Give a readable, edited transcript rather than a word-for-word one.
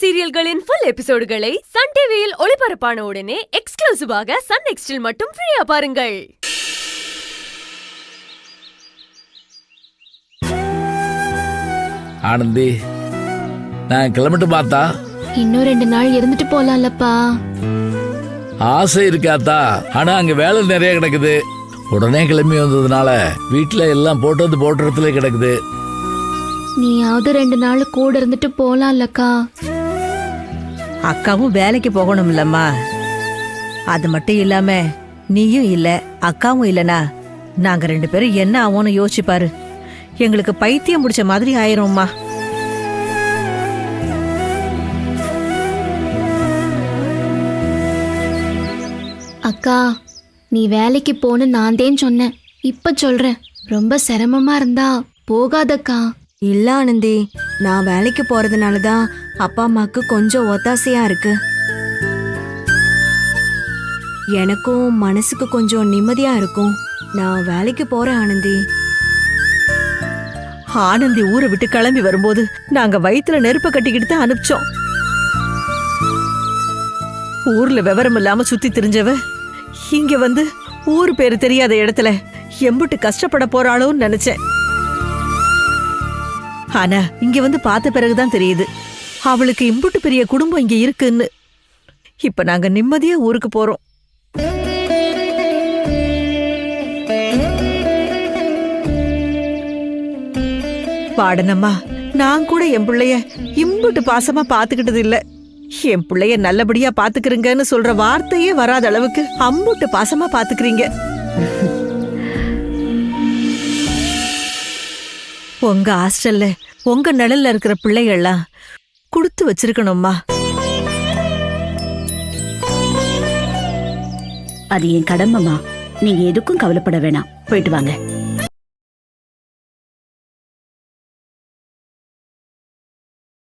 சீரியல்களின் full எபிசோடுகளை Sun டிவியில் ஒளிபரப்பான உடனே எக்ஸ்க்ளூசிவாக சன் நெக்ஸ்டில் மட்டும் ஃப்ரீயா பாருங்கள். ஆனந்தி, நான் கிளம்பிட்டு பார்த்தா இன்னும் 2 நாள் இருந்துட்டு போலாம்லப்பா. ஆசை இருக்காத்தா, ஆனா அங்க வேலை நிறைய கிடக்குது. உடனே கிளம்பி வந்ததுனால வீட்டுல எல்லாம் போட்டதுல கிடக்குது. நீயாவது 2 நாள் கூட இருந்துட்டு போலாம்லக்கா. அக்காவும் வேலைக்கு போகணும்லம்மா. அது மட்டும் இல்லாம நீயும் இல்ல அக்காவும் இல்லனா நாங்க 2 பேரும் என்ன ஆவோன்னு யோசிச்சு பாரு. எங்களுக்கு பைத்தியம் முடிச்ச மாதிரி ஆயிரும்மா. அக்கா, நீ வேலைக்கு போன்னு நான் தான் சொன்னேன். இப்ப சொல்றேன், ரொம்ப சிரமமா இருந்தா போகாதக்கா. இல்ல ஆனந்தி, நான் வேலைக்கு போறதுனால தான் அப்பா அம்மாக்கு கொஞ்சம் ஒத்தாசையா இருக்கு. எனக்கும் மனசுக்கு கொஞ்சம் நிம்மதியா இருக்கும். நான் வேலைக்கு போறேன் ஆனந்தி. ஆனந்தி ஊரை விட்டு கிளம்பி வரும்போது நாங்க வயித்துல நெருப்ப கட்டிக்கிட்டு தான் அனுப்பிச்சோம். ஊர்ல விவரம் இல்லாம சுத்தி திரிஞ்சவ இங்க வந்து ஊர் பேரு தெரியாத இடத்துல எம்புட்டு கஷ்டப்பட போறாளோன்னு நினைச்சேன். ஆனா இங்க வந்து பார்த்த பிறகுதான் தெரியுது அவளுக்கு இம்புட்டு பெரிய குடும்பம் இங்க இருக்குன்னு. இப்ப நாங்க நிம்மதியா ஊருக்கு போறோம். பாடனம்மா, நான் கூட என் பிள்ளைய இம்புட்டு பாசமா பாத்துக்கிட்டது இல்ல. என் பிள்ளைய நல்லபடியா பாத்துக்கிறீங்கன்னு சொல்ற வார்த்தையே வராத அளவுக்கு அம்புட்டு பாசமா பாத்துக்கிறீங்க. உங்க ஹாஸ்டல்ல உங்க நிழல்ல இருக்கிற பிள்ளைகள்லாம் கொடுத்து வச்சிருக்கணும்மா. அது என் கடமைமா. நீங்க எதுக்கும் கவலைப்பட வேணாம். போயிட்டு வாங்க.